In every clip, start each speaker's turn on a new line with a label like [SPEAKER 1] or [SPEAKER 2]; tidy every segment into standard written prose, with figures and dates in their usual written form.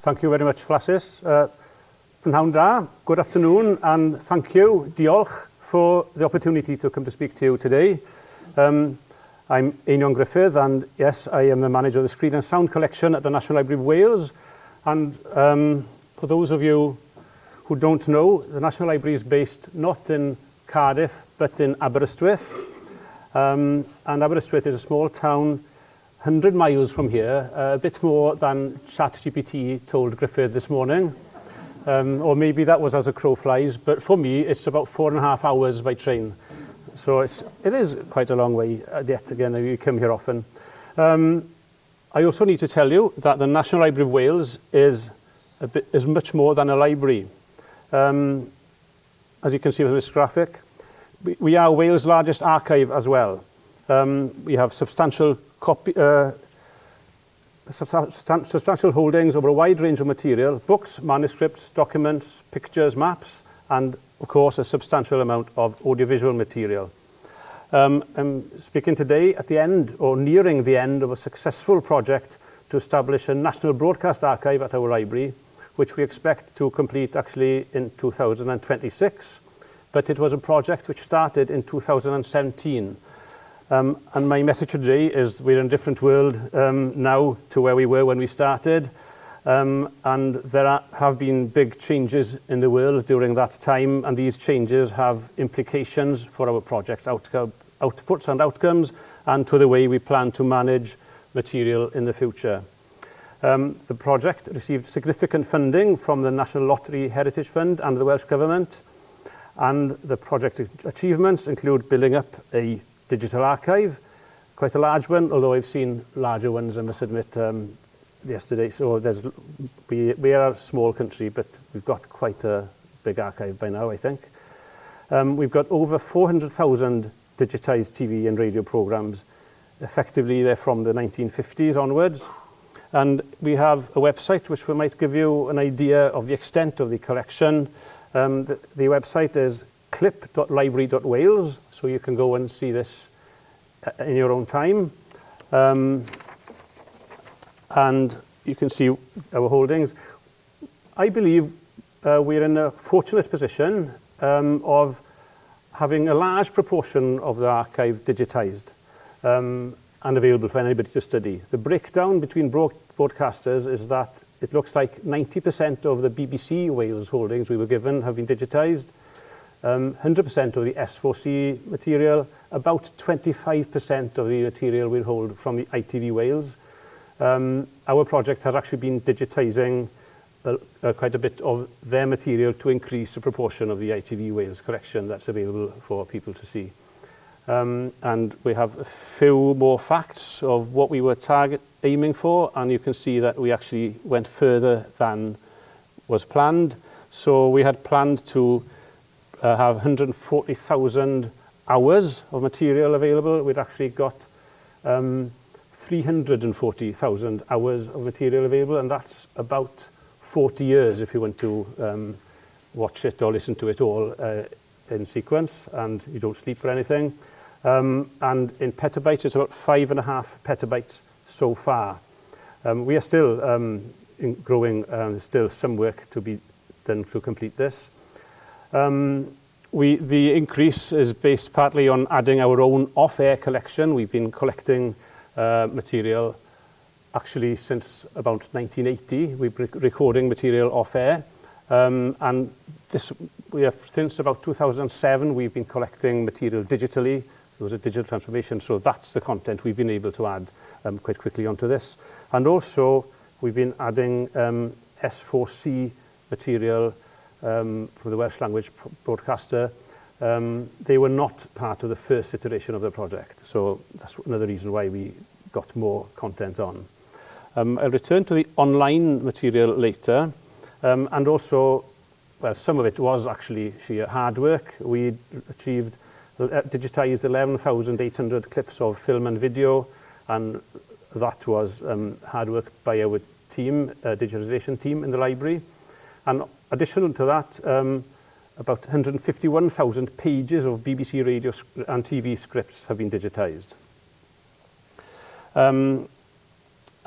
[SPEAKER 1] Thank you very much, Flasus. Prynhawn da, good afternoon, and thank you, diolch, for the opportunity to come to speak to you today. I'm Einion Gruffudd, and yes, I am the manager of the Screen and Sound Collection at the National Library of Wales. And for those of you who don't know, the National Library is based not in Cardiff, but in Aberystwyth. And Aberystwyth is a small town 100 miles from here, a bit more than ChatGPT told Gruffudd this morning. Or maybe that was as a crow flies, but for me, it's about 4.5 hours by train. So it is quite a long way, yet again, you come here often. I also need to tell you that the National Library of Wales is much more than a library. As you can see from this graphic, we are Wales' largest archive as well. We have substantial holdings over a wide range of material, books, manuscripts, documents, pictures, maps, and of course a substantial amount of audiovisual material. I'm speaking today at the end, or nearing the end, of a successful project to establish a national broadcast archive at our library, which we expect to complete actually in 2026. But it was a project which started in 2017. And my message today is we're in a different world now to where we were when we started. And there have been big changes in the world during that time, and these changes have implications for our project's outputs and outcomes, and to the way we plan to manage material in the future. The project received significant funding from the National Lottery Heritage Fund and the Welsh Government, and the project achievements include building up a digital archive, quite a large one, although I've seen larger ones, I must admit, yesterday. So we are a small country, but we've got quite a big archive by now, I think. We've got over 400,000 digitized TV and radio programs. Effectively, they're from the 1950s onwards. And we have a website which might give you an idea of the extent of the collection. The website is clip.library.wales, so you can go and see this in your own time. And you can see our holdings. I believe we're in a fortunate position of having a large proportion of the archive digitized and available for anybody to study. The breakdown between broadcasters is that it looks like 90% of the BBC Wales holdings we were given have been digitized, 100% of the S4C material, about 25% of the material we hold from the ITV Wales. Our project has actually been digitizing quite a bit of their material to increase the proportion of the ITV Wales collection that's available for people to see. And we have a few more facts of what we were aiming for, and you can see that we actually went further than was planned. So we had planned to have 140,000 hours of material available. We'd actually got 340,000 hours of material available, and that's about 40 years if you want to watch it or listen to it all in sequence and you don't sleep or anything. And in petabytes, it's about 5.5 petabytes so far. We are still growing, still some work to be done to complete this. The increase is based partly on adding our own off-air collection. We've been collecting material actually since about 1980. We've been recording material off-air. And since about 2007, we've been collecting material digitally. There was a digital transformation, so that's the content we've been able to add quite quickly onto this. And also, we've been adding S4C material from the Welsh language broadcaster. They were not part of the first iteration of the project, so that's another reason why we got more content on. I'll return to the online material later, and also, well, some of it was actually sheer hard work. We digitized 11,800 clips of film and video, and that was hard work by our team, digitalization team in the library. And additional to that, about 151,000 pages of BBC radio and TV scripts have been digitized.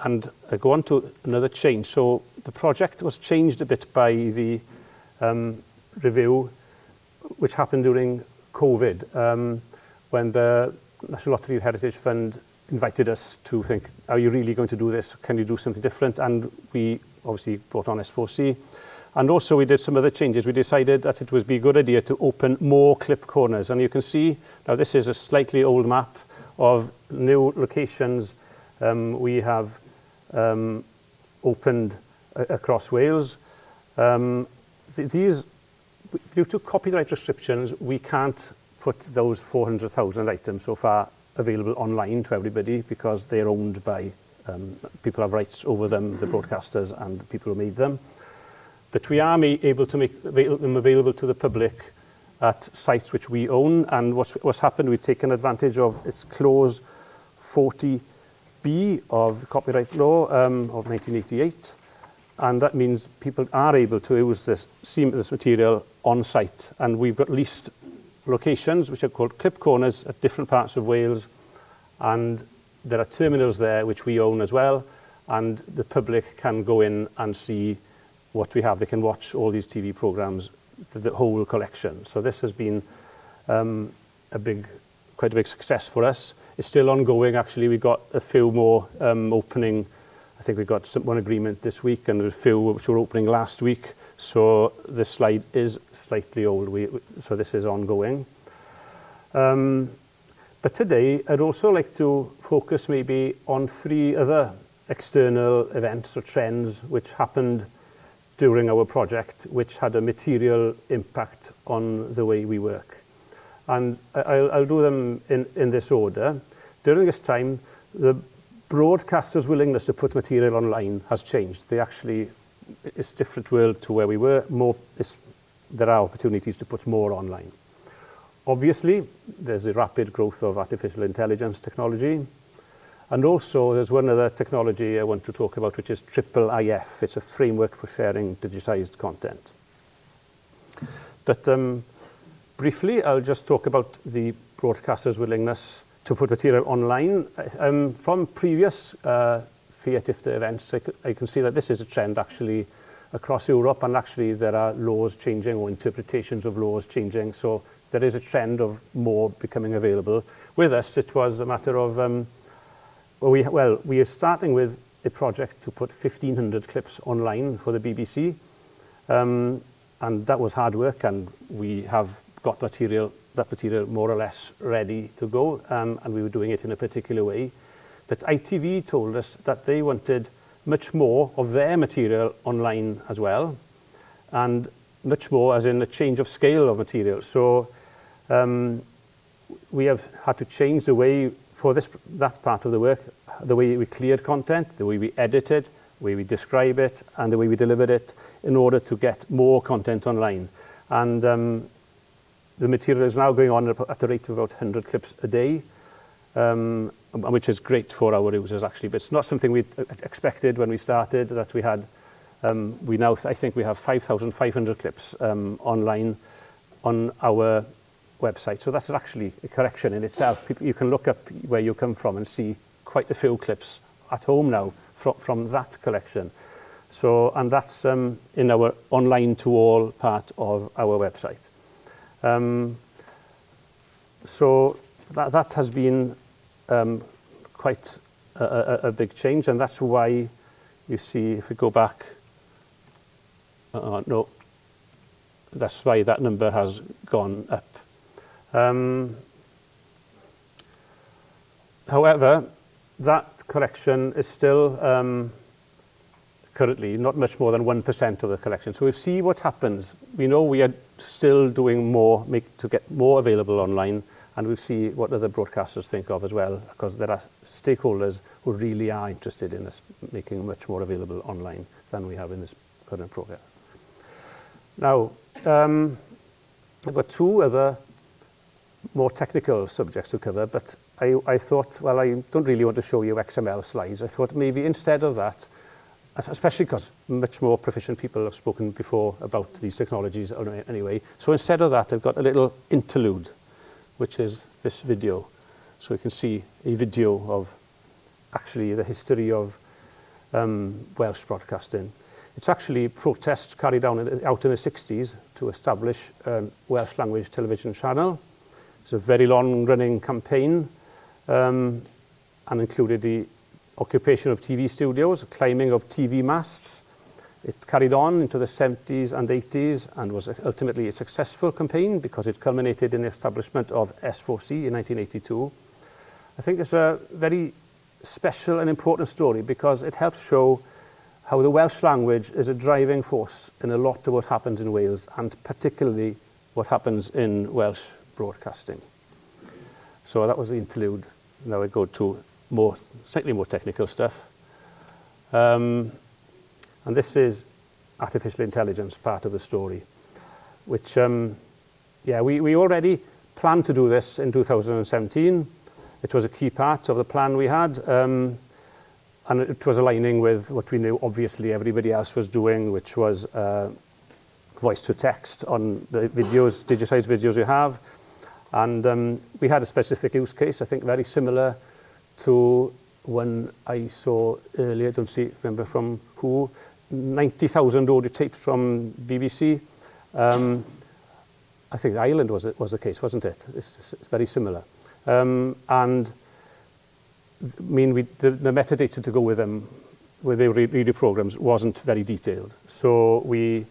[SPEAKER 1] And I go on to another change. So the project was changed a bit by the review which happened during COVID, when the National Lottery Heritage Fund invited us to think, are you really going to do this? Can you do something different? And we obviously brought on S4C. And also we did some other changes. We decided that it would be a good idea to open more clip corners. And you can see, now this is a slightly old map of new locations we have opened across Wales. These, due to copyright restrictions, we can't put those 400,000 items so far available online to everybody because they're owned by people have rights over them, the broadcasters and the people who made them. But we are able to make them available to the public at sites which we own. And what's happened, we've taken advantage of its clause 40B of the copyright law of 1988. And that means people are able to use this material on site. And we've got leased locations which are called clip corners at different parts of Wales. And there are terminals there which we own as well. And the public can go in and see what we have. They can watch all these TV programs, the whole collection. So this has been quite a big success for us. It's still ongoing, actually. We've got a few more opening. I think we've got one agreement this week and a few which were opening last week. So this slide is slightly old, so this is ongoing. But today, I'd also like to focus maybe on 3 other external events or trends which happened during our project, which had a material impact on the way we work. And I'll do them in this order. During this time, the broadcasters' willingness to put material online has changed. It's a different world to where we were. There are opportunities to put more online. Obviously, there's a rapid growth of artificial intelligence technology. And also, there's one other technology I want to talk about, which is IIIF. It's a framework for sharing digitized content. But briefly, I'll just talk about the broadcasters' willingness to put material online. From previous Fiat IFTA events, I can see that this is a trend actually across Europe, and actually there are laws changing or interpretations of laws changing. So there is a trend of more becoming available. With us, it was a matter of we are starting with a project to put 1,500 clips online for the BBC, and that was hard work, and we have got that material more or less ready to go, and we were doing it in a particular way. But ITV told us that they wanted much more of their material online as well, and much more as in a change of scale of material. So we have had to change the way for that part of the work, the way we cleared content, the way we edit it, the way we describe it, and the way we delivered it in order to get more content online. And the material is now going on at a rate of about 100 clips a day, which is great for our users, actually. But it's not something we expected when we started, that we had. I think we have 5,500 clips online on our website. So that's actually a correction in itself. You can look up where you come from and see quite a few clips at home now from that collection. So, and that's in our online to all part of our website. So that has been quite a big change, and that's why you see, if we go back, no, that's why that number has gone up. However, that collection is still currently not much more than 1% of the collection. So we'll see what happens. We know we are still doing more to get more available online, and we'll see what other broadcasters think of as well, because there are stakeholders who really are interested in us making much more available online than we have in this current program. Now, I've got 2 other more technical subjects to cover, but I thought, well, I don't really want to show you XML slides. I thought maybe instead of that, especially because much more proficient people have spoken before about these technologies anyway. So instead of that, I've got a little interlude, which is this video. So you can see a video of actually the history of Welsh broadcasting. It's actually protests carried out in the 60s to establish a Welsh language television channel. It's a very long-running campaign and included the occupation of TV studios, climbing of TV masts. It carried on into the 70s and 80s and was ultimately a successful campaign because it culminated in the establishment of S4C in 1982. I think it's a very special and important story because it helps show how the Welsh language is a driving force in a lot of what happens in Wales, and particularly what happens in Welsh broadcasting. So that was the interlude. Now I go to slightly more technical stuff. And this is artificial intelligence, part of the story, which, we already planned to do this in 2017. It was a key part of the plan we had, and it was aligning with what we knew, obviously, everybody else was doing, which was voice to text on the videos, digitized videos we have. And we had a specific use case, I think very similar to one I saw earlier, remember from who, 90,000 audio tapes from BBC. I think Ireland was the case, wasn't it? It's very similar. And I mean, the metadata to go with them, with the radio programs, wasn't very detailed. So they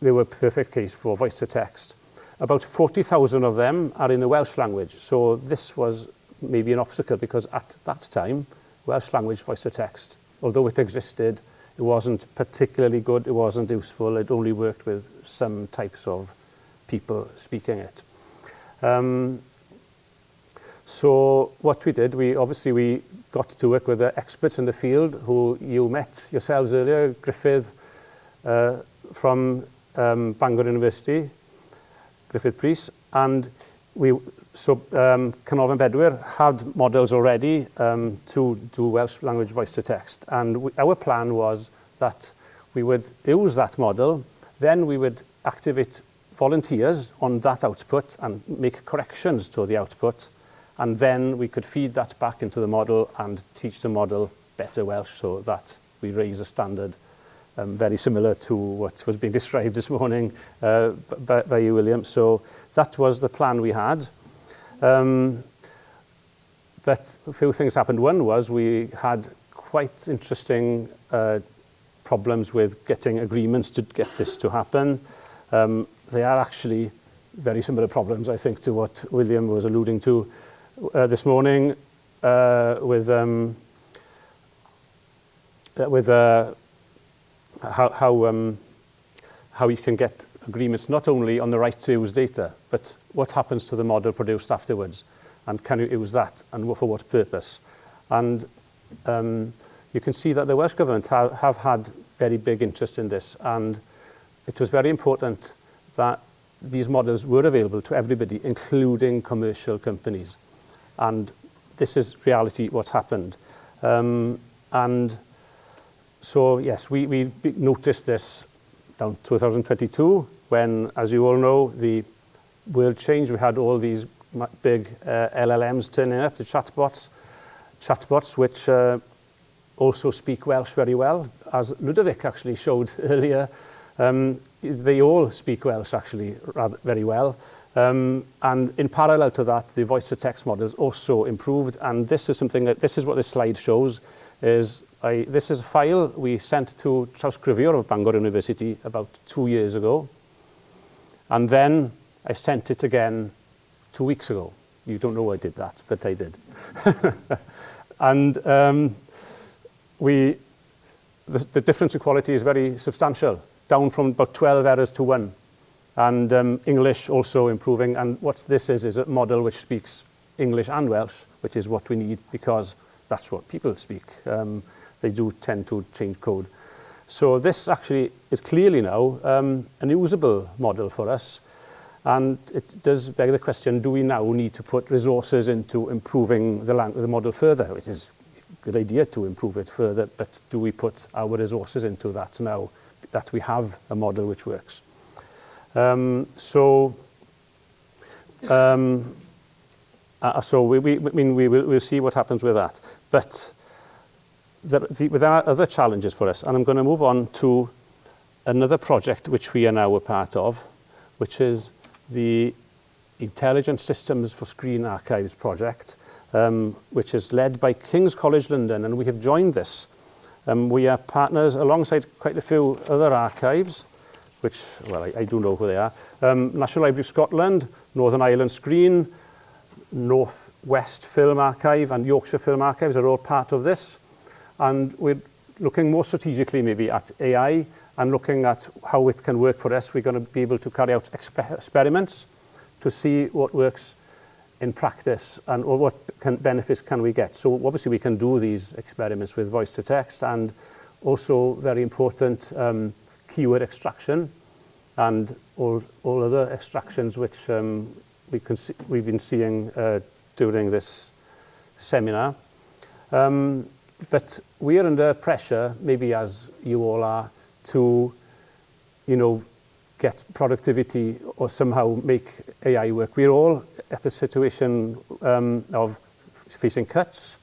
[SPEAKER 1] were a perfect case for voice to text. About 40,000 of them are in the Welsh language. So this was maybe an obstacle because at that time, Welsh language voice to text, although it existed, it wasn't particularly good, it wasn't useful, it only worked with some types of people speaking it. So what we did, we got to work with the experts in the field who you met yourselves earlier, Gruffudd from Bangor University, Gruffudd Priest, and Carnarvon Bedwyr had models already to do Welsh language voice to text. And our plan was that we would use that model, then we would activate volunteers on that output and make corrections to the output, and then we could feed that back into the model and teach the model better Welsh so that we raise a standard very similar to what was being described this morning by you, William. So that was the plan we had. But a few things happened. One was we had quite interesting problems with getting agreements to get this to happen. They are actually very similar problems, I think, to what William was alluding to this morning with how you can get agreements not only on the right to use data, but what happens to the model produced afterwards, and can you use that, and for what purpose? And you can see that the Welsh Government have had very big interest in this, and it was very important that these models were available to everybody, including commercial companies. And this is reality what happened. And so, yes, we noticed this down 2022 when, as you all know, the world changed. We had all these big LLMs turning up, the chatbots which also speak Welsh very well. As Ludovic actually showed earlier, they all speak Welsh actually very well. And in parallel to that, the voice-to-text models also improved. And this is something this is what this slide shows. This is a file we sent to Trawsgrifiwr of Bangor University about 2 years ago. And then I sent it again 2 weeks ago. You don't know I did that, but I did. And the difference in quality is very substantial, down from about 12 errors to 1. And English also improving. And what this is a model which speaks English and Welsh, which is what we need because that's what people speak. They do tend to change code. So this actually is clearly now an usable model for us. And it does beg the question, do we now need to put resources into improving the model further? Which is a good idea to improve it further, but do we put our resources into that now that we have a model which works? So we'll see what happens with that. But there are other challenges for us, and I'm going to move on to another project which we are now a part of, which is the Intelligent Systems for Screen Archives project, which is led by King's College London, and we have joined this. We are partners alongside quite a few other archives, which, well, I do know who they are. National Library of Scotland, Northern Ireland Screen, North West Film Archive and Yorkshire Film Archives are all part of this. And we're looking more strategically maybe at AI and looking at how it can work for us. We're going to be able to carry out experiments to see what works in practice and what benefits can we get. So obviously we can do these experiments with voice to text and also very important keyword extraction and all other extractions which we've been seeing during this seminar. But we are under pressure, maybe as you all are, to, get productivity or somehow make AI work. We're all at a situation of facing cuts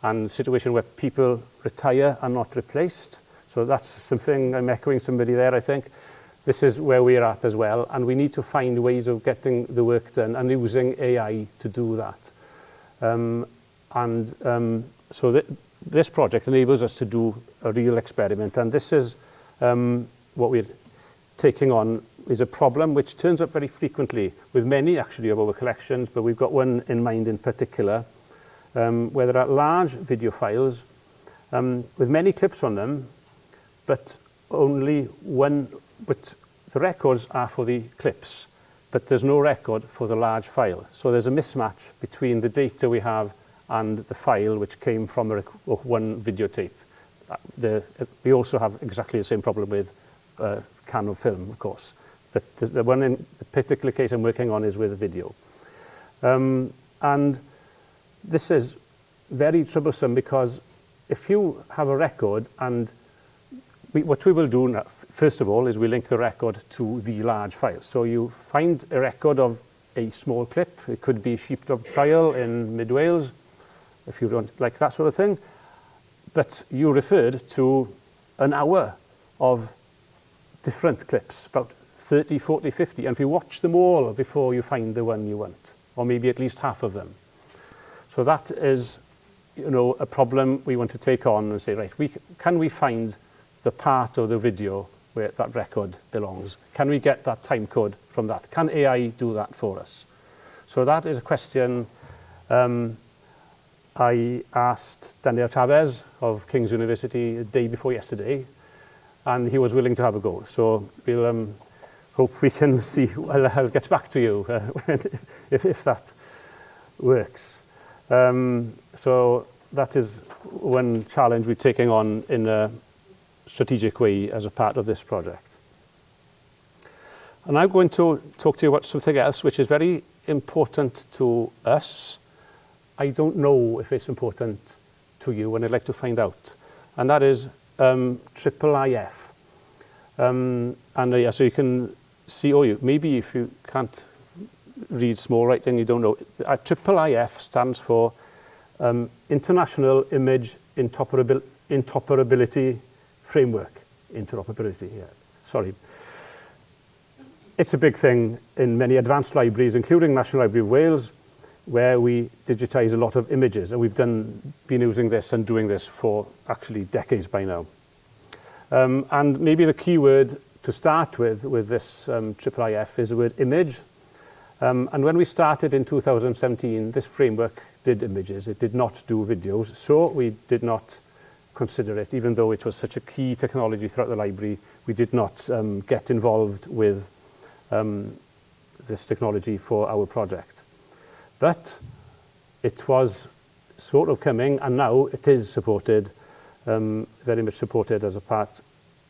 [SPEAKER 1] and a situation where people retire and not replaced. So that's something, I'm echoing somebody there, I think. This is where we're at as well, and we need to find ways of getting the work done and using AI to do that. So this project enables us to do a real experiment, and this is what we're taking on is a problem which turns up very frequently with many actually of our collections, but we've got one in mind in particular, where there are large video files with many clips on them, but the records are for the clips, but there's no record for the large file. So there's a mismatch between the data we have and the file which came from one videotape. We also have exactly the same problem with Canon film, of course. But the one in the particular case I'm working on is with video. And this is very troublesome because if you have a record and what we will do now, first of all, is we link the record to the large file. So you find a record of a small clip. It could be sheepdog trial in mid-Wales, if you don't like that sort of thing. But you referred to an hour of different clips, about 30, 40, 50. And if you watch them all before you find the one you want, or maybe at least half of them. So that is, a problem we want to take on and say, right, can we find the part of the video where that record belongs? Can we get that time code from that? Can AI do that for us? So that is a question I asked Daniel Chavez of King's University the day before yesterday, and he was willing to have a go. So we'll hope we can see. I'll get back to you if that works. So that is one challenge we're taking on in a strategic way as a part of this project. And I'm going to talk to you about something else which is very important to us. I don't know if it's important to you, and I'd like to find out. And that is IIIF. So you can see, maybe if you can't read small writing, you don't know. IIIF stands for International Image Interoperability Framework. Interoperability, yeah. Sorry. It's a big thing in many advanced libraries, including National Library of Wales, where we digitize a lot of images. And we've been using this and doing this for actually decades by now. And maybe the key word to start with this IIIF is the word image. And when we started in 2017, this framework did images. It did not do videos. So we did not consider it, even though it was such a key technology throughout the library. We did not get involved with this technology for our project. But it was sort of coming, and now it is supported, very much supported as a part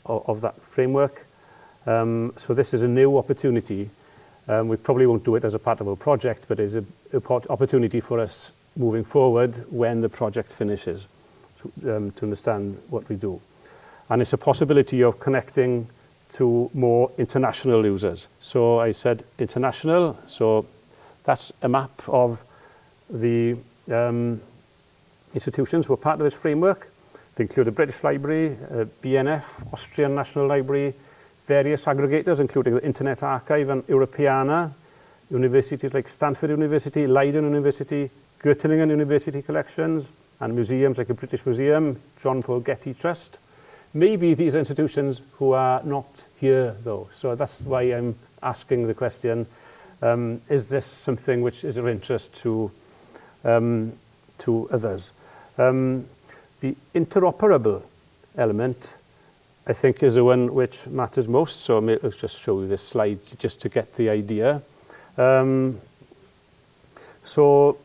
[SPEAKER 1] of that framework. So this is a new opportunity. We probably won't do it as a part of our project, but it's an opportunity for us moving forward when the project finishes to understand what we do. And it's a possibility of connecting to more international users. So I said international, so that's a map of the institutions who are part of this framework. They include the British Library, BNF, Austrian National Library, various aggregators, including the Internet Archive and Europeana, universities like Stanford University, Leiden University, Göttingen University collections, and museums like the British Museum, John Paul Getty Trust. Maybe these are institutions who are not here, though. So that's why I'm asking the question, is this something which is of interest to others? The interoperable element, I think, is the one which matters most. So let's just show you this slide just to get the idea. So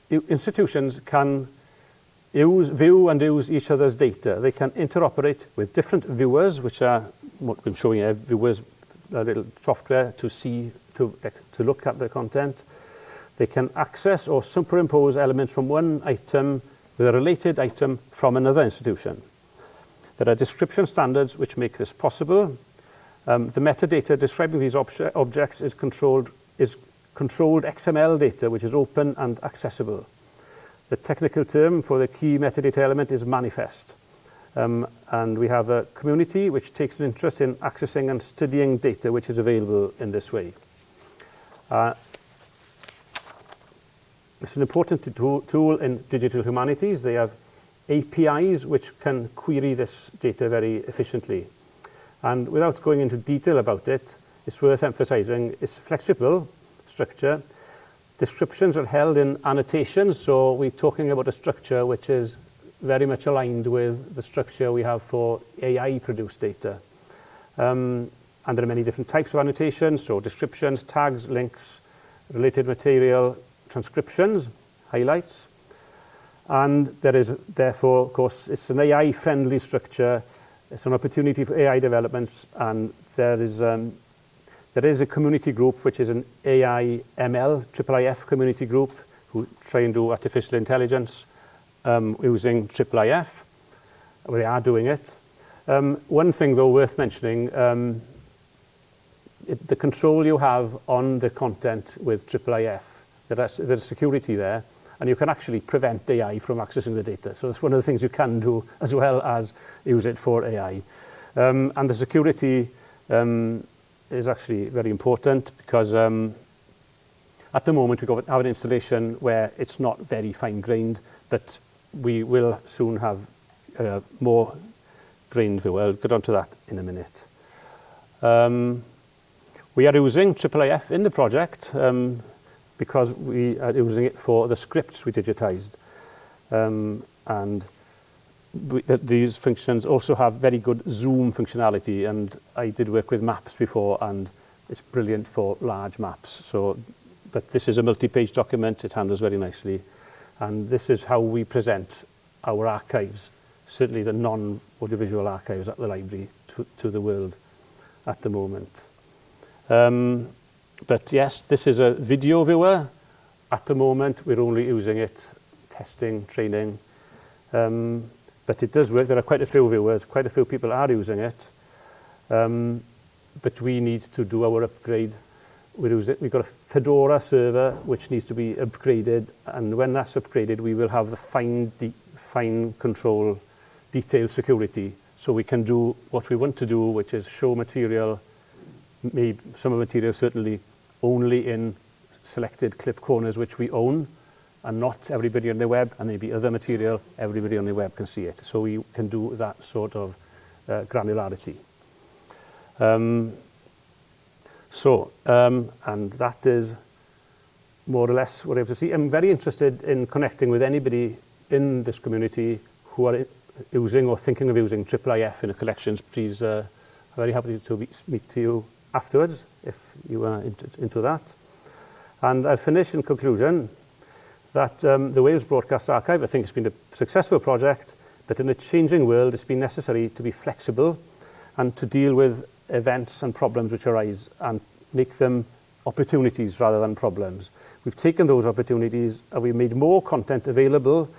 [SPEAKER 1] institutions can view and use each other's data. They can interoperate with different viewers, which are what I'm showing here, viewers, a little software to see, to look at the content. They can access or superimpose elements from one item with a related item from another institution. There are description standards which make this possible. The metadata describing these objects is controlled XML data, which is open and accessible. The technical term for the key metadata element is manifest. And we have a community which takes an interest in accessing and studying data which is available in this way. It's an important tool in digital humanities. They have APIs which can query this data very efficiently. And without going into detail about it, it's worth emphasizing its flexible structure. Descriptions are held in annotations, so we're talking about a structure which is very much aligned with the structure we have for AI-produced data. And there are many different types of annotations, so descriptions, tags, links, related material, transcriptions, highlights. And there is, therefore, of course, it's an AI-friendly structure. It's an opportunity for AI developments, and there is a community group which is an AI ML, IIIF community group who try and do artificial intelligence using IIIF. They are doing it. One thing, though, worth mentioning, the control you have on the content with IIIF, there's security there, and you can actually prevent AI from accessing the data. So that's one of the things you can do as well as use it for AI. And the security is actually very important because at the moment we have an installation where it's not very fine-grained, but we will soon have more grained view. I'll get onto that in a minute. We are using IIIF in the project because we are using it for the scripts we digitized. And these functions also have very good zoom functionality, and I did work with maps before, and it's brilliant for large maps. But this is a multi-page document, it handles very nicely, and this is how we present our archives, certainly the non-audiovisual archives at the library, to the world at the moment. But yes, this is a video viewer. At the moment, we're only using it, testing, training. But it does work. There are quite a few viewers, quite a few people are using it. But we need to do our upgrade. We've got a Fedora server which needs to be upgraded, and when that's upgraded, we will have the fine control, detailed security, so we can do what we want to do, which is show material, maybe some of the material certainly only in selected clip corners which we own, and not everybody on the web, and maybe other material, everybody on the web can see it. So we can do that sort of granularity. And that is more or less what I have to see. I'm very interested in connecting with anybody in this community who are using or thinking of using IIIF in a collections. Please, I'm very happy to meet you afterwards if you are into that. And I'll finish in conclusion that the Wales Broadcast Archive, I think, has been a successful project, but in a changing world, it's been necessary to be flexible and to deal with events and problems which arise and make them opportunities rather than problems. We've taken those opportunities and we've made more content available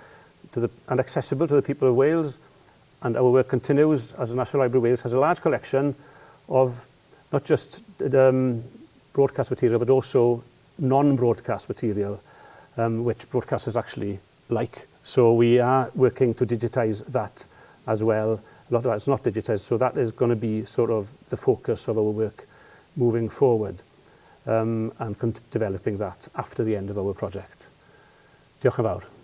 [SPEAKER 1] and accessible to the people of Wales, and our work continues as the National Library of Wales has a large collection of not just broadcast material, but also non-broadcast material, which broadcasters actually like. So we are working to digitize that as well. A lot of that's not digitised, so that is going to be sort of the focus of our work moving forward, and developing that after the end of our project. Diolch yn fawr.